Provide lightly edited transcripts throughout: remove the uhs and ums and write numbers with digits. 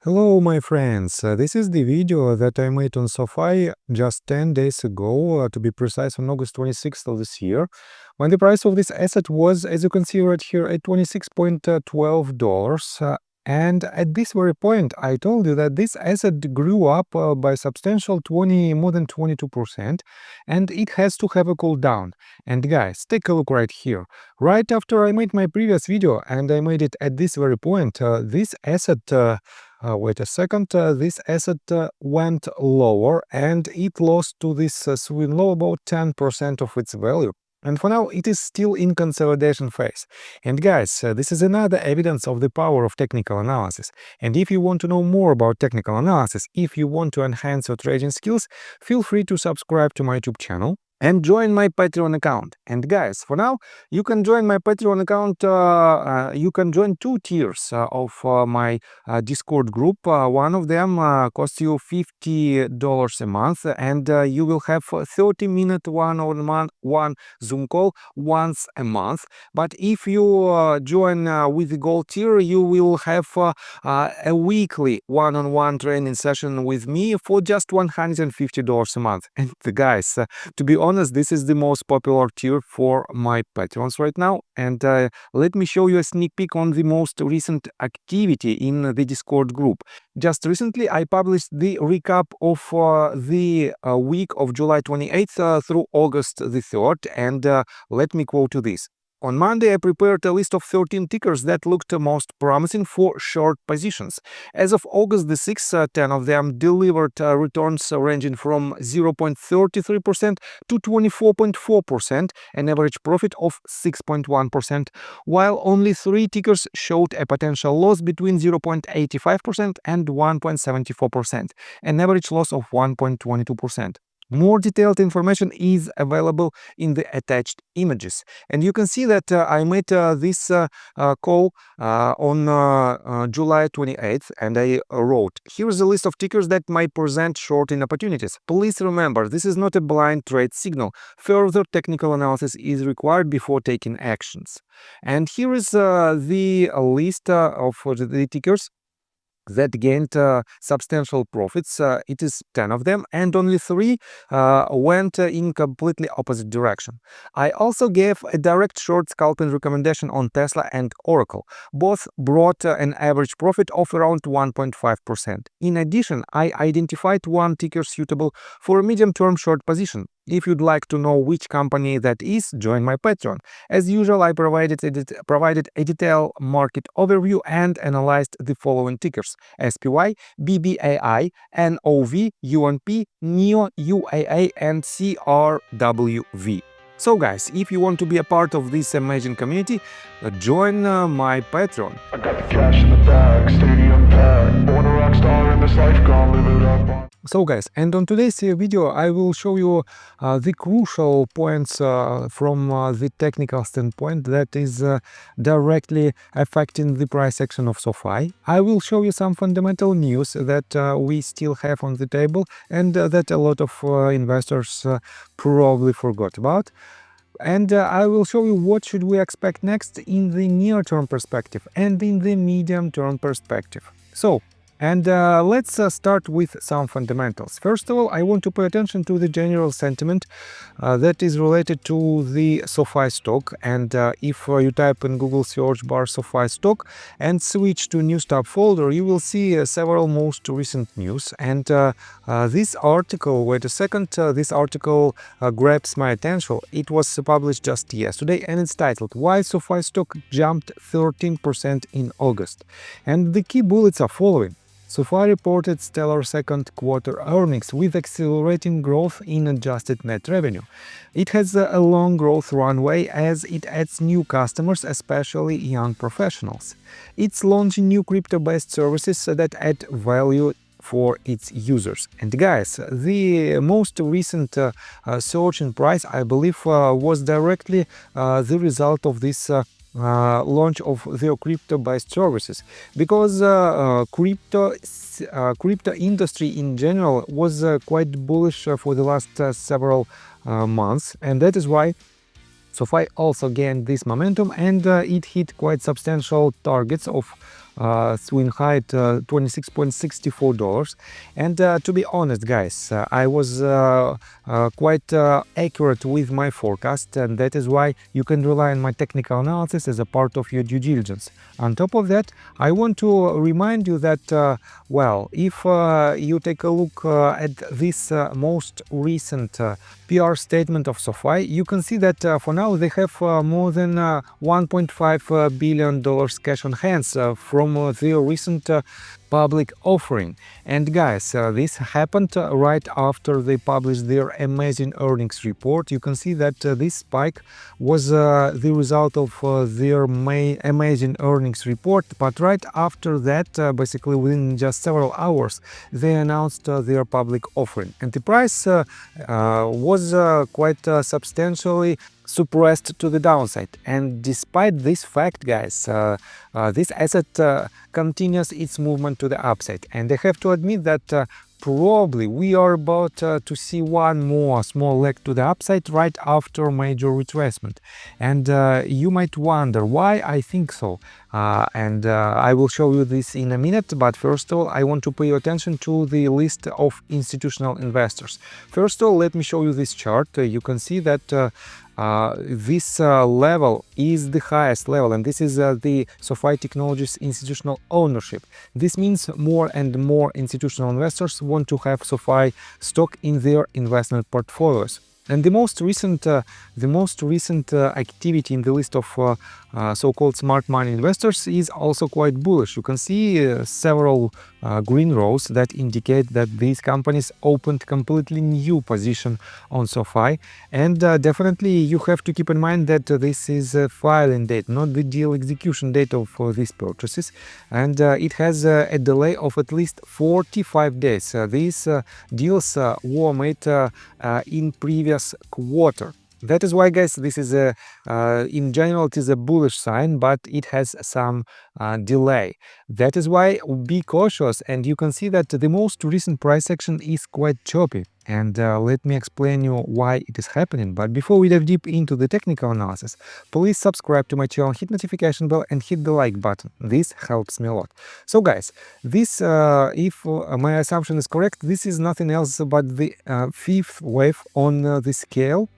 Hello my friends, this is the video that I made on SOFI just 10 days ago, to be precise on August 26th of this year, when the price of this asset was, as you can see right here, at $26.12. And at this very point, I told you that this asset grew up by substantial more than 22%, and it has to have a cool down. And guys, take a look right here. Right after I made my previous video, and I made it at this very point, this asset wait a second, this asset went lower and it lost to this swing low about 10% of its value. And for now, it is still in consolidation phase. And guys, this is another evidence of the power of technical analysis. And if you want to know more about technical analysis, if you want to enhance your trading skills, feel free to subscribe to my YouTube channel and join my Patreon account. And guys, for now, you can join my Patreon account. You can join two tiers of my Discord group. One of them costs you $50 a month, and you will have 30-minute one-on-one Zoom call once a month. But if you join with the gold tier, you will have a weekly one-on-one training session with me for just $150 a month. And guys, to be honest, this is the most popular tier for my patrons right now. And let me show you a sneak peek on the most recent activity in the Discord group. Just recently, I published the recap of the week of July 28th through August the 3rd. And let me quote you this. On Monday, I prepared a list of 13 tickers that looked most promising for short positions. As of August the 6th, 10 of them delivered returns ranging from 0.33% to 24.4%, an average profit of 6.1%, while only 3 tickers showed a potential loss between 0.85% and 1.74%, an average loss of 1.22%. More detailed information is available in the attached images. And you can see that I made this call on July 28th, and I wrote, here's a list of tickers that might present shorting opportunities. Please remember, this is not a blind trade signal. Further technical analysis is required before taking actions. And here is the list of the tickers that gained substantial profits. It is 10 of them, and only 3 went in completely opposite direction. I also gave a direct short scalping recommendation on Tesla and Oracle. Both brought an average profit of around 1.5%. In addition, I identified one ticker suitable for a medium-term short position. If you'd like to know which company that is, join my Patreon. As usual, I provided a detailed market overview and analyzed the following tickers: SPY, BBAI, NOV, UNP, NEO, UAA, and CRWV. So guys, if you want to be a part of this amazing community, join my Patreon. I got the cash in the bag, stadium packed, born a rock star in this life, gonna live it up. So guys, and on today's video I will show you the crucial points from the technical standpoint that is directly affecting the price action of SOFI. I will show you some fundamental news that we still have on the table and that a lot of investors probably forgot about. And I will show you what should we expect next in the near-term perspective and in the medium-term perspective. So, and let's start with some fundamentals. First of all, I want to pay attention to the general sentiment that is related to the SOFI stock. And if you type in Google search bar SOFI stock and switch to news tab folder, you will see several most recent news. And this article, wait a second, this article grabs my attention. It was published just yesterday, and it's titled "Why SOFI stock jumped 13% in August." And the key bullets are following. SOFI reported stellar second quarter earnings with accelerating growth in adjusted net revenue. It has a long growth runway as it adds new customers, especially young professionals. It's launching new crypto-based services that add value for its users. And guys, the most recent surge in price, I believe, was directly the result of this launch of their crypto-based services, because crypto industry in general was quite bullish for the last several months, and that is why SOFI also gained this momentum, and it hit quite substantial targets of swing high at $26.64. And to be honest, guys, I was quite accurate with my forecast, and that is why you can rely on my technical analysis as a part of your due diligence. On top of that, I want to remind you that, well, if you take a look at this most recent PR statement of SOFI, you can see that for now they have more than $1.5 billion cash on hands from their recent public offering. And guys, this happened right after they published their amazing earnings report. You can see that this spike was the result of their amazing earnings report, but right after that, basically within just several hours, they announced their public offering, and the price was quite substantially suppressed to the downside. And despite this fact, guys, this asset continues its movement to the upside, and I have to admit that probably we are about to see one more small leg to the upside right after major retracement. And you might wonder why I think so, and I will show you this in a minute. But first of all, I want to pay attention to the list of institutional investors. First of all, let me show you this chart. You can see that this level is the highest level, and this is the SOFI Technologies institutional ownership. This means more and more institutional investors want to have SOFI stock in their investment portfolios. And the most recent activity in the list of so-called smart money investors is also quite bullish. You can see several green rows that indicate that these companies opened completely new position on SOFI. And definitely you have to keep in mind that this is a filing date, not the deal execution date of these purchases, and it has a delay of at least 45 days. These deals were made in previous quarter. That is why, guys, this is in general it is a bullish sign, but it has some delay. That is why be cautious, and you can see that the most recent price action is quite choppy. And let me explain you why it is happening. But before we dive deep into the technical analysis, please subscribe to my channel, hit notification bell, and hit the like button. This helps me a lot. So guys, this, if my assumption is correct, this is nothing else but the fifth wave on the scale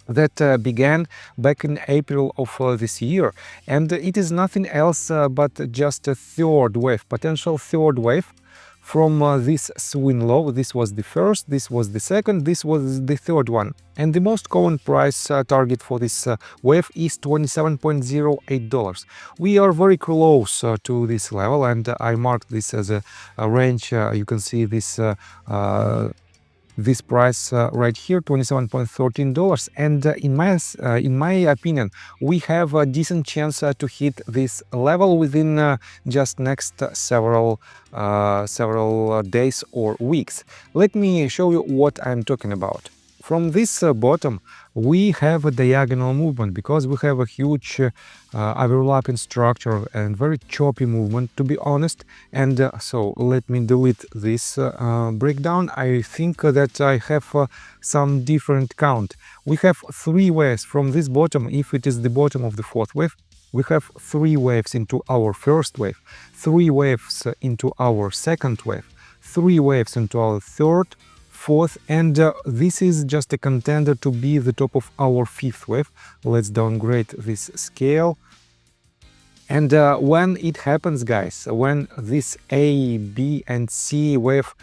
that began back in April of this year, and it is nothing else but just a third wave, potential third wave from this swing low. This was the first, this was the second, this was the third one, and the most common price target for this wave is $27.08. We are very close to this level, and I marked this as a range. You can see this price right here, $27.13, and in my opinion, we have a decent chance to hit this level within just next several days or weeks. Let me show you what I'm talking about. From this bottom, we have a diagonal movement because we have a huge overlapping structure and very choppy movement, to be honest. And so let me delete this breakdown. I think that I have some different count. We have three waves from this bottom. If it is the bottom of the fourth wave, we have three waves into our first wave, three waves into our second wave, three waves into our third, fourth, and this is just a contender to be the top of our fifth wave. Let's downgrade this scale. And when it happens, guys, when this A, B, and C waves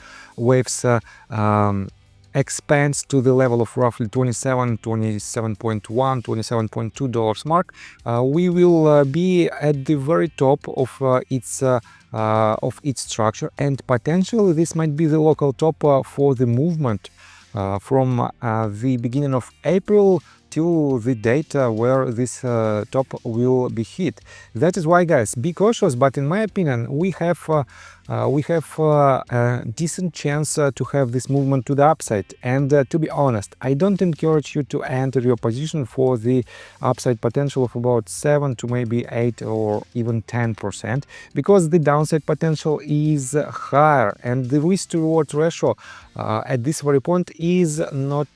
expands to the level of roughly $27.1, $27.2 mark, we will be at the very top of its structure, and potentially this might be the local top for the movement from the beginning of April till the date where this top will be hit. That is why, guys, be cautious, but in my opinion, we have we have a decent chance to have this movement to the upside. And to be honest, I don't encourage you to enter your position for the upside potential of about 7 to maybe 8 or even 10%, because the downside potential is higher and the risk to reward ratio at this very point is not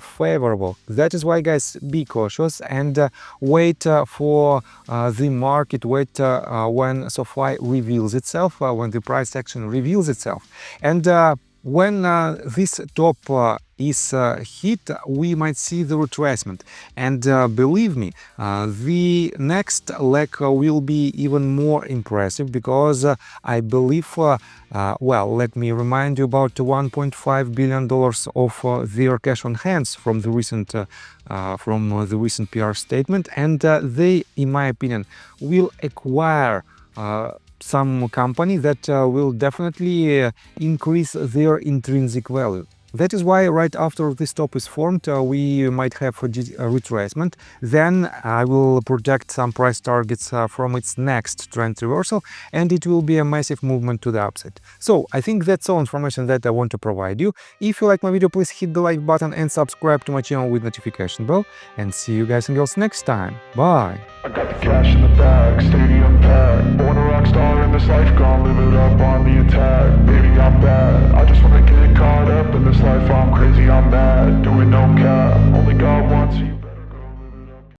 favorable. That is why, guys, be cautious and wait for the market, wait when SOFI reveals itself, when the price action reveals itself. And when this top is hit, we might see the retracement. And believe me, the next leg will be even more impressive, because I believe, well, let me remind you about $1.5 billion of their cash on hands from the recent PR statement, and they, in my opinion, will acquire some company that will definitely increase their intrinsic value. That is why right after this top is formed, we might have a retracement. Then I will project some price targets from its next trend reversal, and it will be a massive movement to the upside. So I think that's all information that I want to provide you. If you like my video, please hit the like button and subscribe to my channel with notification bell. And see you guys and girls next time. Bye! I got the cash in the bag, stadium packed. Born a rock star in this life, gone live it up on the attack.